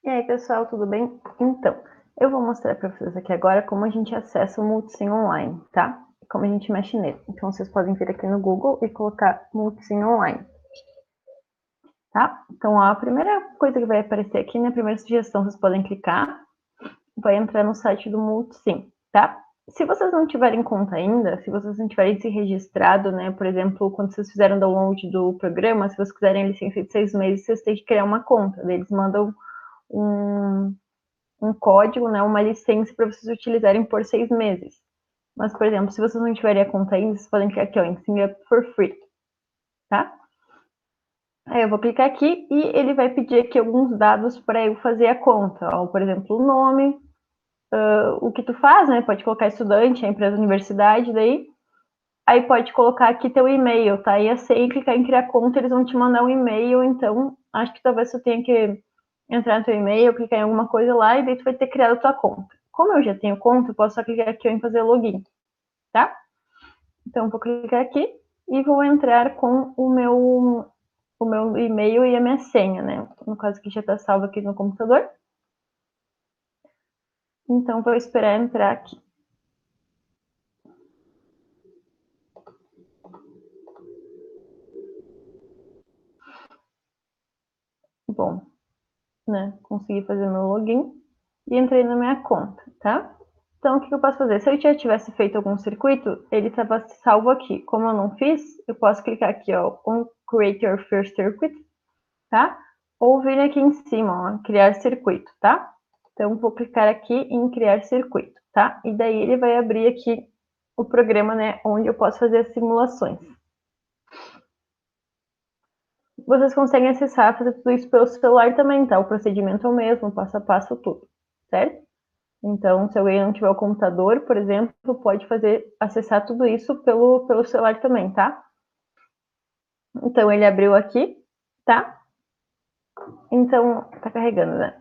E aí, pessoal, tudo bem? Então, eu vou mostrar para vocês aqui agora como a gente acessa o Multisim online, tá? Como a gente mexe nele. Então, vocês podem vir aqui no Google e colocar Multisim online, tá? Então, ó, a primeira coisa que vai aparecer aqui, na primeira sugestão, vocês podem clicar, vai entrar no site do Multisim, tá? Se vocês não tiverem conta ainda, se vocês não tiverem se registrado, né, por exemplo, quando vocês fizeram o download do programa, se vocês quiserem a licença de 6 meses, vocês têm que criar uma conta. Daí eles mandam um código, né, uma licença para vocês utilizarem por 6 meses. Mas, por exemplo, se vocês não tiverem a conta ainda, vocês podem clicar aqui, ó, em Sign Up for Free, tá? Aí eu vou clicar aqui e ele vai pedir aqui alguns dados para eu fazer a conta. Ó, por exemplo, o nome, o que tu faz, né? Pode colocar estudante, a empresa, universidade, daí. Aí pode colocar aqui teu e-mail, tá? E assim, clicar em criar conta, eles vão te mandar um e-mail, então acho que talvez tu tenha que entrar no teu e-mail, clicar em alguma coisa lá e daí tu vai ter criado a tua conta. Como eu já tenho conta, eu posso só clicar aqui em fazer login, tá? Então vou clicar aqui e vou entrar com o meu e-mail e a minha senha, né? No caso que já está salvo aqui no computador. Então vou esperar entrar aqui. Bom, né? Consegui fazer meu login e entrei na minha conta, tá? Então, o que eu posso fazer? Se eu já tivesse feito algum circuito, ele estava salvo aqui. Como eu não fiz, eu posso clicar aqui, ó, on Create Your First Circuit, tá? Ou vir aqui em cima, ó, Criar Circuito, tá? Então, vou clicar aqui em Criar Circuito, tá? E daí ele vai abrir aqui o programa, né, onde eu posso fazer as simulações. Vocês conseguem acessar, fazer tudo isso pelo celular também, tá? O procedimento é o mesmo, passo a passo, tudo, certo? Então, se alguém não tiver o computador, por exemplo, pode acessar tudo isso pelo celular também, tá? Então, ele abriu aqui, tá? Então, tá carregando, né?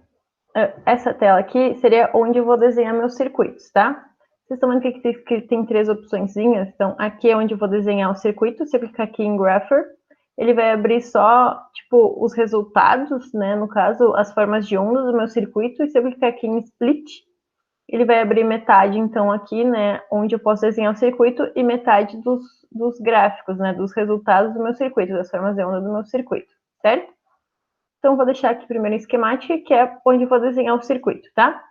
Essa tela aqui seria onde eu vou desenhar meus circuitos, tá? Vocês estão vendo que tem três opçõezinhas? Então, aqui é onde eu vou desenhar o circuito. Se eu clicar aqui em Grapher, ele vai abrir só, tipo, os resultados, né? No caso, as formas de onda do meu circuito. E se eu clicar aqui em Split, ele vai abrir metade, então, aqui, né? Onde eu posso desenhar o circuito e metade dos gráficos, né? Dos resultados do meu circuito, das formas de onda do meu circuito, certo? Então, vou deixar aqui primeiro em esquemática, que é onde eu vou desenhar o circuito, tá?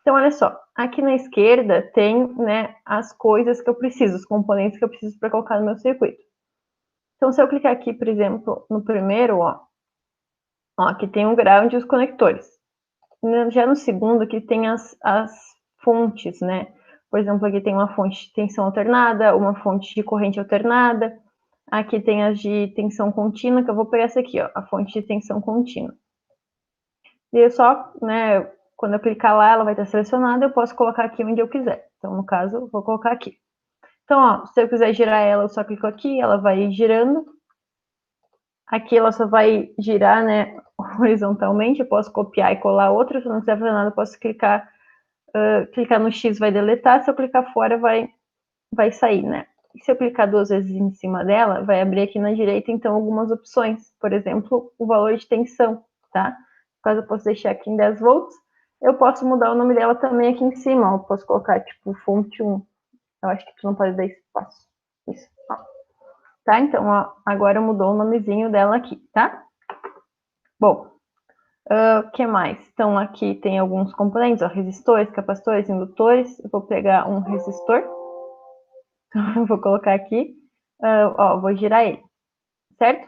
Então, olha só, aqui na esquerda tem, né, as coisas que eu preciso, os componentes que eu preciso para colocar no meu circuito. Então, se eu clicar aqui, por exemplo, no primeiro, ó, aqui tem o ground e os conectores. Já no segundo, aqui tem as fontes, né? Por exemplo, aqui tem uma fonte de tensão alternada, uma fonte de corrente alternada. Aqui tem as de tensão contínua, que eu vou pegar essa aqui, ó, a fonte de tensão contínua. E eu só, né, quando eu clicar lá, ela vai estar selecionada, eu posso colocar aqui onde eu quiser. Então, no caso, eu vou colocar aqui. Então, ó, se eu quiser girar ela, eu só clico aqui, ela vai girando. Aqui ela só vai girar, né, horizontalmente, eu posso copiar e colar outra, se eu não quiser fazer nada, eu posso clicar no X vai deletar, se eu clicar fora vai sair, né? E se eu clicar duas vezes em cima dela, vai abrir aqui na direita, então, algumas opções. Por exemplo, o valor de tensão, tá? No caso, eu posso deixar aqui em 10 volts. Eu posso mudar o nome dela também aqui em cima, ó. Eu posso colocar, tipo, fonte 1. Eu acho que tu não pode dar espaço. Isso, ó. Tá? Então, ó, agora mudou o nomezinho dela aqui, tá? Bom, o que mais? Então, aqui tem alguns componentes, ó, resistores, capacitores, indutores. Eu vou pegar um resistor. Então, eu vou colocar aqui, ó, vou girar ele, certo?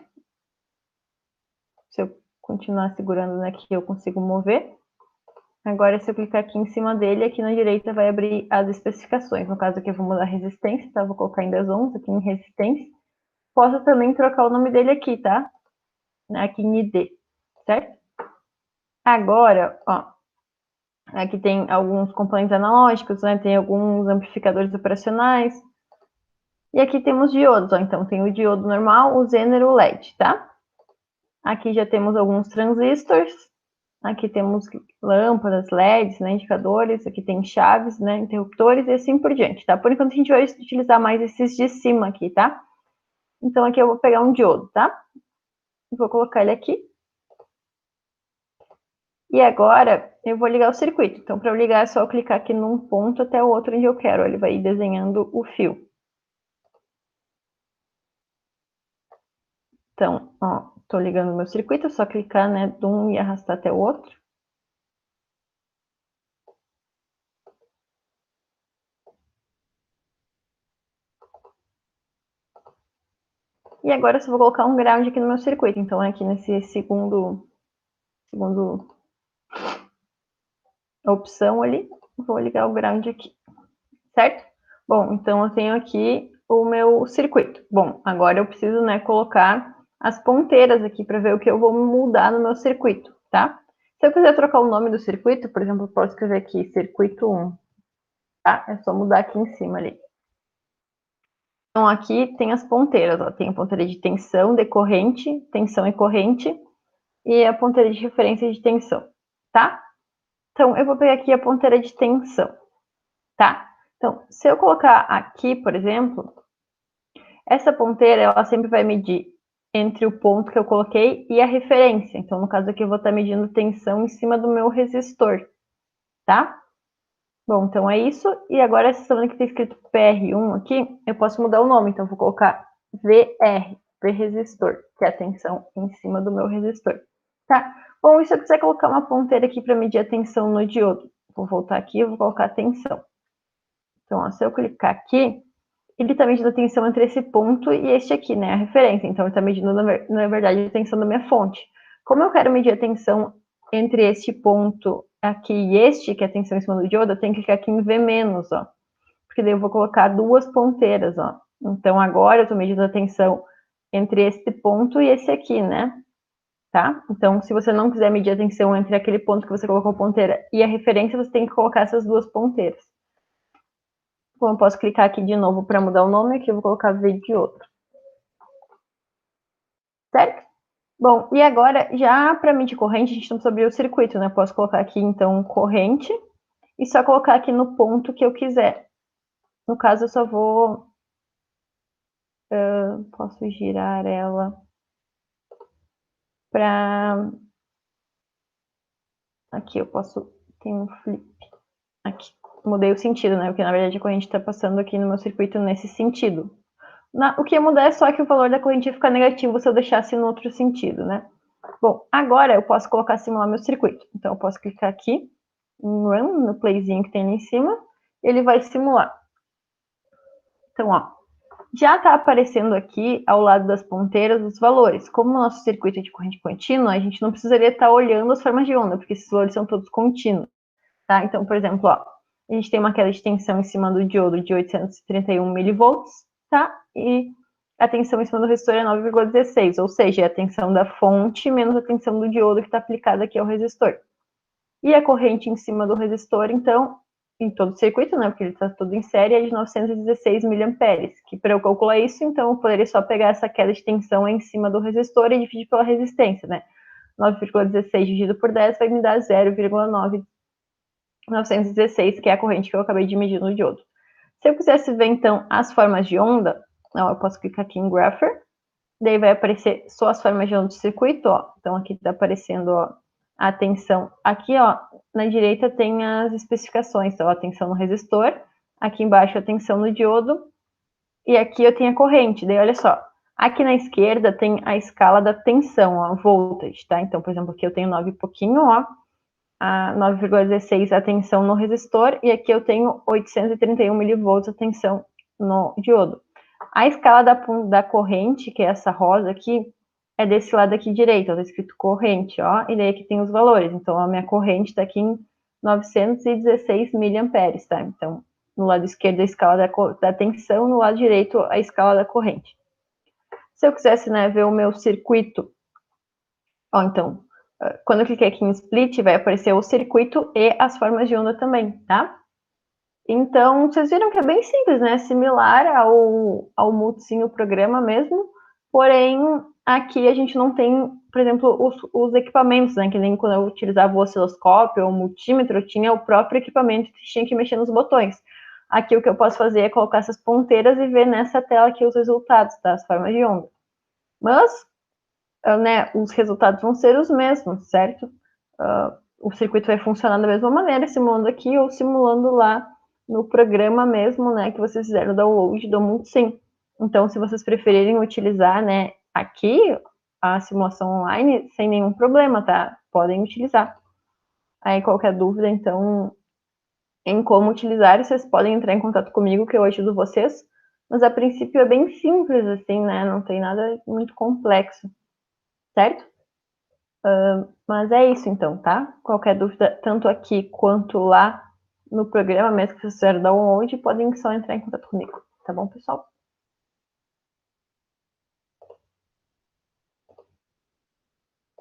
Se eu continuar segurando aqui, eu consigo mover. Agora, se eu clicar aqui em cima dele, aqui na direita vai abrir as especificações. No caso aqui, eu vou mudar a resistência, tá? Vou colocar em 10 ohms aqui em resistência. Posso também trocar o nome dele aqui, tá? Aqui em ID, certo? Agora, ó, aqui tem alguns componentes analógicos, né? Tem alguns amplificadores operacionais. E aqui temos diodos, ó. Então, tem o diodo normal, o Zener e o LED, tá? Aqui já temos alguns transistores. Aqui temos lâmpadas, LEDs, né, indicadores. Aqui tem chaves, né, interruptores e assim por diante, tá? Por enquanto, a gente vai utilizar mais esses de cima aqui, tá? Então, aqui eu vou pegar um diodo, tá? Vou colocar ele aqui. E agora eu vou ligar o circuito. Então, para eu ligar, é só eu clicar aqui num ponto até o outro onde eu quero. Ele vai ir desenhando o fio. Então, ó, tô ligando o meu circuito, é só clicar, né, de um e arrastar até o outro. E agora eu só vou colocar um ground aqui no meu circuito. Então, aqui nesse segundo opção ali, vou ligar o ground aqui, certo? Bom, então eu tenho aqui o meu circuito. Bom, agora eu preciso, né, colocar as ponteiras aqui para ver o que eu vou mudar no meu circuito, tá? Se eu quiser trocar o nome do circuito, por exemplo, eu posso escrever aqui circuito 1, tá? É só mudar aqui em cima ali. Então aqui tem as ponteiras, ó, tem a ponteira de tensão decorrente, tensão e corrente, e a ponteira de referência de tensão, tá? Então eu vou pegar aqui a ponteira de tensão, tá? Então, se eu colocar aqui, por exemplo, essa ponteira, ela sempre vai medir entre o ponto que eu coloquei e a referência. Então, no caso aqui, eu vou estar medindo tensão em cima do meu resistor, tá? Bom, então é isso. E agora, essa semana que está escrito PR1 aqui, eu posso mudar o nome. Então, eu vou colocar VR, V resistor, que é a tensão em cima do meu resistor, tá? Bom, e se eu quiser colocar uma ponteira aqui para medir a tensão no diodo? Vou voltar aqui e vou colocar a tensão. Então, ó, se eu clicar aqui, ele está medindo a tensão entre esse ponto e este aqui, né? A referência. Então, ele está medindo, na verdade, a tensão da minha fonte. Como eu quero medir a tensão entre este ponto aqui e este, que é a tensão em cima do diodo, eu tenho que clicar aqui em V-, ó. Porque daí eu vou colocar duas ponteiras, ó. Então, agora eu estou medindo a tensão entre este ponto e esse aqui, né? Tá? Então, se você não quiser medir a tensão entre aquele ponto que você colocou a ponteira e a referência, você tem que colocar essas duas ponteiras. Bom, eu posso clicar aqui de novo para mudar o nome, aqui eu vou colocar V de outro. Certo? Bom, e agora, já para medir corrente, a gente não precisa abrir o circuito, né? Posso colocar aqui, então, corrente, e só colocar aqui no ponto que eu quiser. No caso, eu só vou... posso girar ela para... Aqui eu posso... Tem um flip. Aqui. Mudei o sentido, né? Porque, na verdade, a corrente está passando aqui no meu circuito nesse sentido. O que ia mudar é só que o valor da corrente ia ficar negativo se eu deixasse no outro sentido, né? Bom, agora eu posso colocar simular meu circuito. Então, eu posso clicar aqui em Run, no playzinho que tem ali em cima, e ele vai simular. Então, ó, já está aparecendo aqui, ao lado das ponteiras, os valores. Como o nosso circuito é de corrente contínua, a gente não precisaria estar olhando as formas de onda, porque esses valores são todos contínuos, tá? Então, por exemplo, ó, a gente tem uma queda de tensão em cima do diodo de 831 milivolts, tá? E a tensão em cima do resistor é 9,16, ou seja, é a tensão da fonte menos a tensão do diodo que está aplicada aqui ao resistor. E a corrente em cima do resistor, então, em todo o circuito, né, porque ele está todo em série, é de 916 mA, que para eu calcular isso, então, eu poderia só pegar essa queda de tensão em cima do resistor e dividir pela resistência, né? 9,16 dividido por 10 vai me dar 0,916, que é a corrente que eu acabei de medir no diodo. Se eu quisesse ver, então, as formas de onda, ó, eu posso clicar aqui em Grapher, daí vai aparecer só as formas de onda do circuito, ó. Então, aqui está aparecendo, ó, a tensão. Aqui, ó, na direita tem as especificações, então, a tensão no resistor, aqui embaixo a tensão no diodo, e aqui eu tenho a corrente. Daí, olha só, aqui na esquerda tem a escala da tensão, ó, voltage, tá? Então, por exemplo, aqui eu tenho 9 e pouquinho, ó, a 9,16 a tensão no resistor, e aqui eu tenho 831 milivolts a tensão no diodo. A escala da corrente, que é essa rosa aqui, é desse lado aqui direito, está escrito corrente, ó, e daí aqui tem os valores. Então, a minha corrente está aqui em 916 miliamperes, tá? Então, no lado esquerdo a escala da tensão, no lado direito a escala da corrente. Se eu quisesse, né, ver o meu circuito, ó, então, quando eu cliquei aqui em split, vai aparecer o circuito e as formas de onda também, tá? Então, vocês viram que é bem simples, né? Similar ao Multisim, o programa mesmo, porém, aqui a gente não tem, por exemplo, os equipamentos, né? Que nem quando eu utilizava o osciloscópio ou o multímetro, eu tinha o próprio equipamento que tinha que mexer nos botões. Aqui o que eu posso fazer é colocar essas ponteiras e ver nessa tela aqui os resultados das formas de onda. Mas, né, os resultados vão ser os mesmos, certo? o circuito vai funcionar da mesma maneira, simulando aqui ou simulando lá no programa mesmo, né, que vocês fizeram o download do Multisim. Então, se vocês preferirem utilizar, né, aqui a simulação online, sem nenhum problema, tá? Podem utilizar. Aí, qualquer dúvida, então, em como utilizar, vocês podem entrar em contato comigo, que eu ajudo vocês. Mas, a princípio, é bem simples, assim, né? Não tem nada muito complexo, certo? Mas é isso, então, tá? Qualquer dúvida, tanto aqui quanto lá no programa mesmo que vocês fizeram download, podem só entrar em contato comigo, tá bom, pessoal?